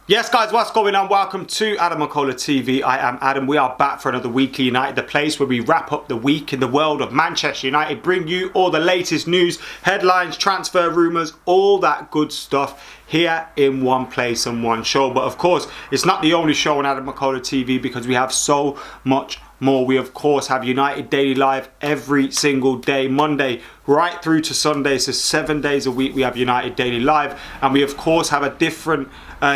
Yes guys, what's going on? Welcome to AdamMcKola TV. I am Adam. We are back for another Weekly United, the place where we wrap up the week in the world of Manchester United, bring you all the latest news, headlines, transfer rumours, all that good stuff here in one place and one show. But of course, it's not the only show on AdamMcKola TV because we have so much more. We of course have United Daily Live every single day, Monday right through to Sunday, so 7 days a week we have United Daily Live, and we of course have a different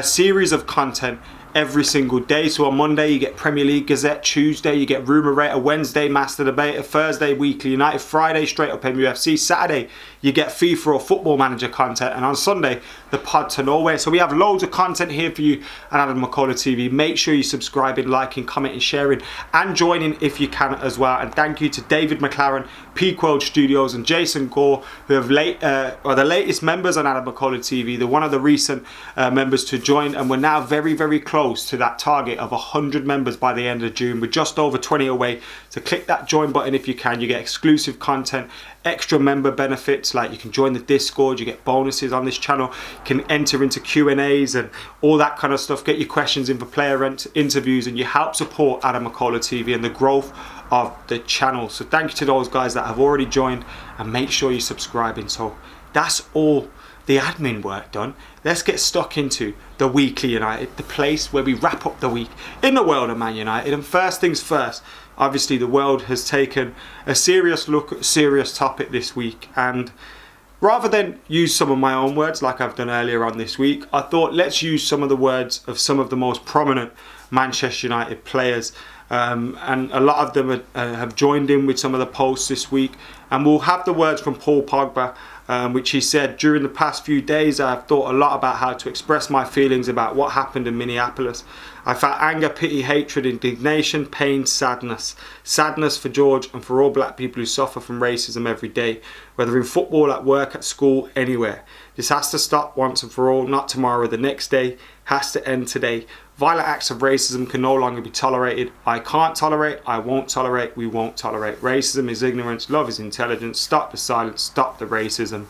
series of content every single day. So on Monday you get Premier League Gazette, Tuesday you get Rumour Rater, Wednesday Master Debater, Thursday Weekly United, Friday Straight Up MUFC, Saturday you get FIFA or Football Manager content, and on Sunday the Pod to Norway. So we have loads of content here for you on AdamMcKola TV. Make sure you subscribing, liking, commenting, sharing and joining if you can as well. And thank you to David McLaren, Peak World Studios and Jason Gore, who have are the latest members on AdamMcKola TV. They're one of the recent members to join, and we're now very close to that target of 100 members by the end of June. We're just over 20 away, so click that join button if you can. You get exclusive content, extra member benefits, like you can join the Discord, you get bonuses on this channel, you can enter into Q&As and all that kind of stuff, get your questions in for player interviews, and you help support AdamMcKola TV and the growth of the channel. So thank you to those guys that have already joined, and make sure you're subscribing. So that's all the admin work done. Let's get stuck into the Weekly United, the place where we wrap up the week in the world of Man United. And first things first, obviously the world has taken a serious look at a serious topic this week, and rather than use some of my own words like I've done earlier on this week, I thought let's use some of the words of some of the most prominent Manchester United players, and a lot of them have joined in with some of the posts this week. And we'll have the words from Paul Pogba, which he said: during the past few days I've thought a lot about how to express my feelings about what happened in Minneapolis. I felt anger, pity, hatred, indignation, pain, sadness. Sadness for George and for all black people who suffer from racism every day, whether in football, at work, at school, anywhere. This has to stop once and for all, not tomorrow or the next day. Has to end today. Violent acts of racism can no longer be tolerated. I can't tolerate, I won't tolerate, we won't tolerate. Racism is ignorance, love is intelligence. Stop the silence, stop the racism.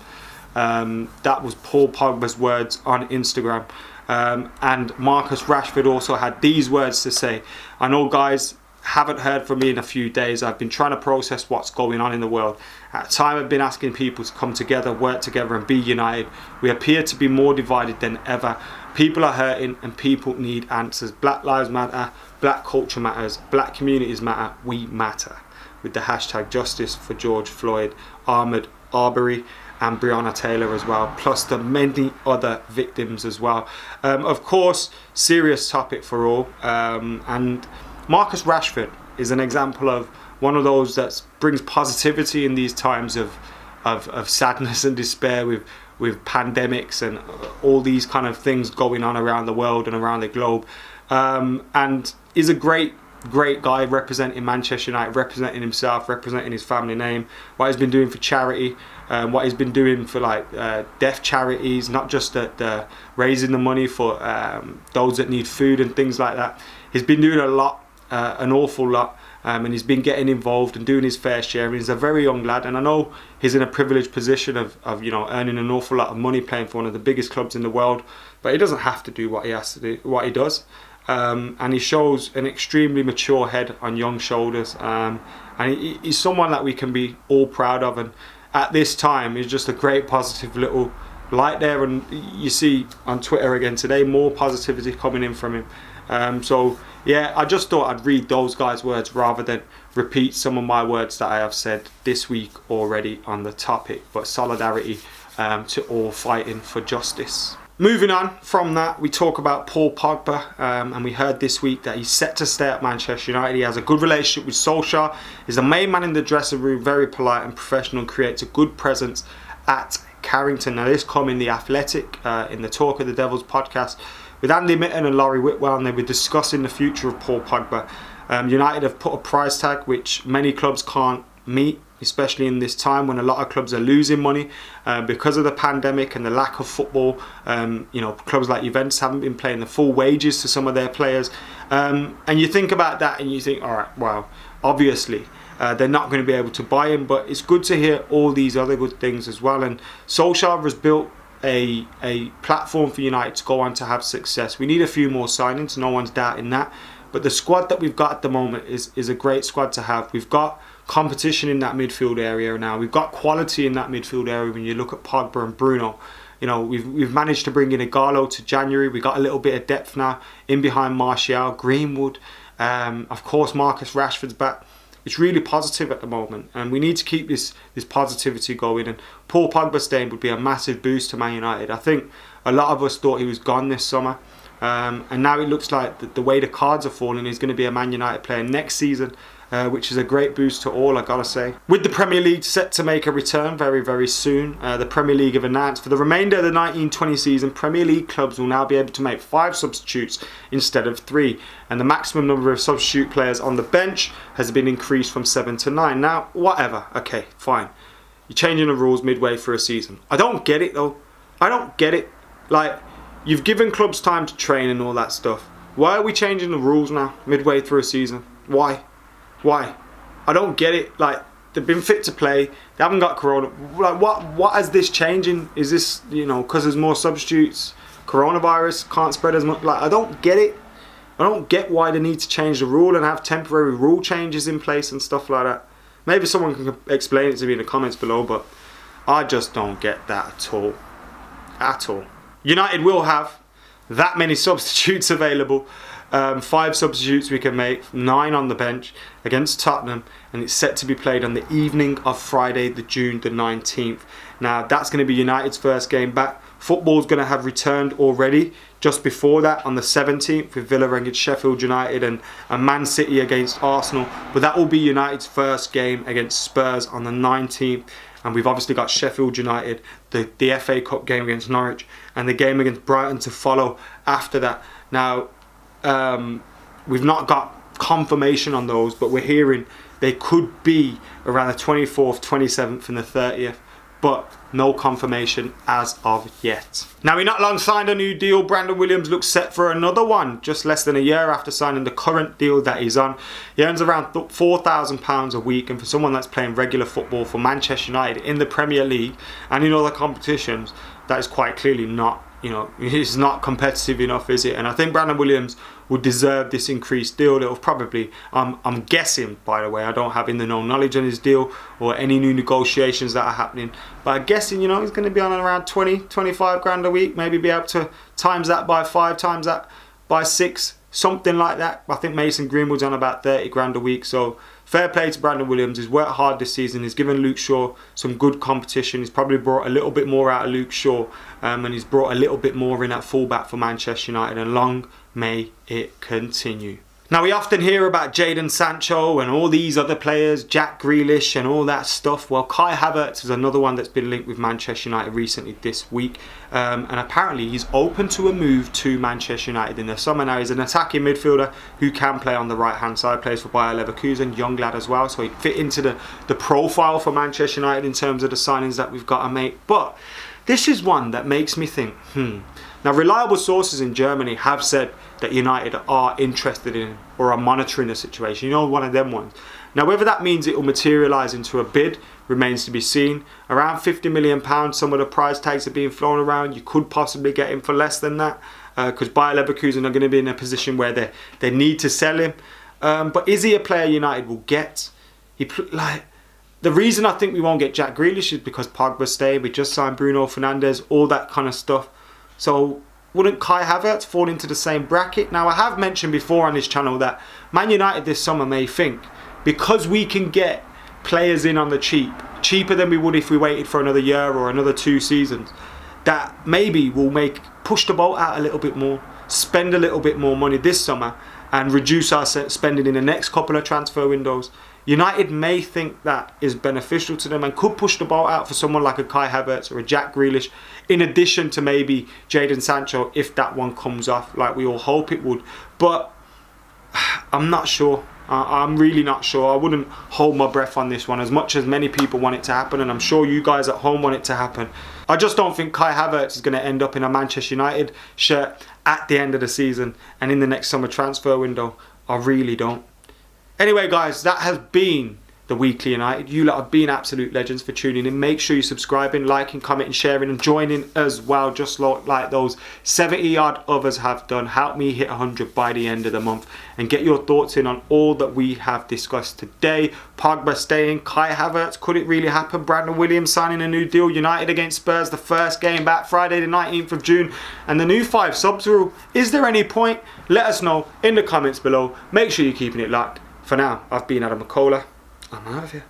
That was Paul Pogba's words on Instagram. And Marcus Rashford also had these words to say: I know guys haven't heard from me in a few days. I've been trying to process what's going on in the world. At a time I've been asking people to come together, work together and be united. We appear to be more divided than ever. People are hurting and people need answers. Black lives matter, black culture matters, black communities matter, we matter. With the hashtag justice for George Floyd, Ahmaud Arbery and Breonna Taylor as well, plus the many other victims as well. Of course, serious topic for all. And Marcus Rashford is an example of one of those that brings positivity in these times of sadness and despair with pandemics and all these kind of things going on around the world and around the globe. And is a great guy representing Manchester United, representing himself, representing his family name, what he's been doing for charity, what he's been doing for deaf charities, not just the raising the money for those that need food and things like that. He's been doing a lot, an awful lot, and he's been getting involved and doing his fair share. And he's a very young lad, and I know he's in a privileged position of earning an awful lot of money playing for one of the biggest clubs in the world, but he doesn't have to do what he has to do, what he does. And he shows an extremely mature head on young shoulders, and he's someone that we can be all proud of. And at this time, he's just a great positive little light there. And you see on Twitter again today, more positivity coming in from him. So yeah, I just thought I'd read those guys' words rather than repeat some of my words that I have said this week already on the topic. But solidarity to all fighting for justice. Moving on from that, we talk about Paul Pogba, and we heard this week that he's set to stay at Manchester United. He has a good relationship with Solskjaer. He's the main man in the dressing room, very polite and professional, creates a good presence at Carrington. Now this come in The Athletic, in the Talk of the Devils podcast, with Andy Mitten and Laurie Whitwell, and they were discussing the future of Paul Pogba. United have put a price tag which many clubs can't meet, especially in this time when a lot of clubs are losing money because of the pandemic and the lack of football. Clubs like Juventus haven't been paying the full wages to some of their players. And you think about that and you think, all right, wow, obviously they're not going to be able to buy him, but it's good to hear all these other good things as well. And Solskjaer has built a platform for United to go on to have success. We need a few more signings, no one's doubting that. But the squad that we've got at the moment is a great squad to have. We've got competition in that midfield area now. We've got quality in that midfield area when you look at Pogba and Bruno. You know, we've managed to bring in Igalo to January. We've got a little bit of depth now in behind Martial, Greenwood. Of course, Marcus Rashford's back. It's really positive at the moment, and we need to keep this positivity going. And Paul Pogba staying would be a massive boost to Man United. I think a lot of us thought he was gone this summer, and now it looks like the way the cards are falling, he's going to be a Man United player next season, which is a great boost to all, I gotta say. With the Premier League set to make a return very, very soon, the Premier League have announced for the remainder of the 19-20 season, Premier League clubs will now be able to make 5 substitutes instead of 3, and the maximum number of substitute players on the bench has been increased from 7 to 9. Now, whatever, okay, fine. You're changing the rules midway through a season. I don't get it though. I don't get it. Like, you've given clubs time to train and all that stuff. Why are we changing the rules now midway through a season? Why? I don't get it. Like, they've been fit to play. They haven't got corona. Like, what is this changing? Is this, you know, because there's more substitutes? Coronavirus can't spread as much. Like, I don't get it. I don't get why they need to change the rule and have temporary rule changes in place and stuff like that. Maybe someone can explain it to me in the comments below, but I just don't get that at all. At all. United will have that many substitutes available. 5 substitutes we can make, 9 on the bench against Tottenham, and it's set to be played on the evening of Friday, June the 19th. Now, that's going to be United's first game back. Football's going to have returned already just before that on the 17th with Villa against Sheffield United and Man City against Arsenal. But that will be United's first game against Spurs on the 19th. And we've obviously got Sheffield United, the FA Cup game against Norwich, and the game against Brighton to follow after that. Now, we've not got confirmation on those, but we're hearing they could be around the 24th, 27th and the 30th, but no confirmation as of yet. Now, we not long signed a new deal. Brandon Williams looks set for another one just less than a year after signing the current deal that he's on. He earns around £4,000 a week, and for someone that's playing regular football for Manchester United in the Premier League and in other competitions, that is quite clearly not, you know, it's not competitive enough, is it? And I think Brandon Williams would deserve this increased deal. It'll probably, I'm guessing, by the way, I don't have in the know knowledge on his deal or any new negotiations that are happening, but I'm guessing, you know, he's going to be on around 20-25 grand a week, maybe be able to times that by 5, times that by 6, something like that. I think Mason Greenwood's on about 30 grand a week, so fair play to Brandon Williams. He's worked hard this season. He's given Luke Shaw some good competition. He's probably brought a little bit more out of Luke Shaw, and he's brought a little bit more in at fullback for Manchester United, and long may it continue. Now, we often hear about Jadon Sancho and all these other players, Jack Grealish and all that stuff. Well, Kai Havertz is another one that's been linked with Manchester United recently this week. And apparently he's open to a move to Manchester United in the summer. Now, he's an attacking midfielder who can play on the right-hand side, plays for Bayer Leverkusen, young lad as well. So he'd fit into the profile for Manchester United in terms of the signings that we've got to make. But this is one that makes me think, Now, reliable sources in Germany have said that United are interested in or are monitoring the situation. You know, one of them ones. Now, whether that means it will materialise into a bid remains to be seen. Around £50 million, some of the price tags are being flown around. You could possibly get him for less than that because Bayer Leverkusen are going to be in a position where they need to sell him. But is he a player United will get? The reason I think we won't get Jack Grealish is because Pogba's staying. We just signed Bruno Fernandes, all that kind of stuff. So wouldn't Kai Havertz fall into the same bracket? Now, I have mentioned before on this channel that Man United this summer may think, because we can get players in on the cheap, cheaper than we would if we waited for another year or another 2 seasons, that maybe we'll push the boat out a little bit more, spend a little bit more money this summer and reduce our spending in the next couple of transfer windows. United may think that is beneficial to them and could push the ball out for someone like a Kai Havertz or a Jack Grealish, in addition to maybe Jadon Sancho if that one comes off like we all hope it would. But I'm not sure. I'm really not sure. I wouldn't hold my breath on this one as much as many people want it to happen, and I'm sure you guys at home want it to happen. I just don't think Kai Havertz is going to end up in a Manchester United shirt at the end of the season and in the next summer transfer window. I really don't. Anyway, guys, that has been the Weekly United. You lot have been absolute legends for tuning in. Make sure you're subscribing, liking, commenting, sharing and joining as well, just like those 70 odd others have done. Help me hit 100 by the end of the month and get your thoughts in on all that we have discussed today. Pogba staying, Kai Havertz, could it really happen? Brandon Williams signing a new deal, United against Spurs, the first game back Friday the 19th of June, and the new 5 subs rule. Is there any point? Let us know in the comments below. Make sure you're keeping it locked. For now, I've been AdamMcKola. I'm out of here.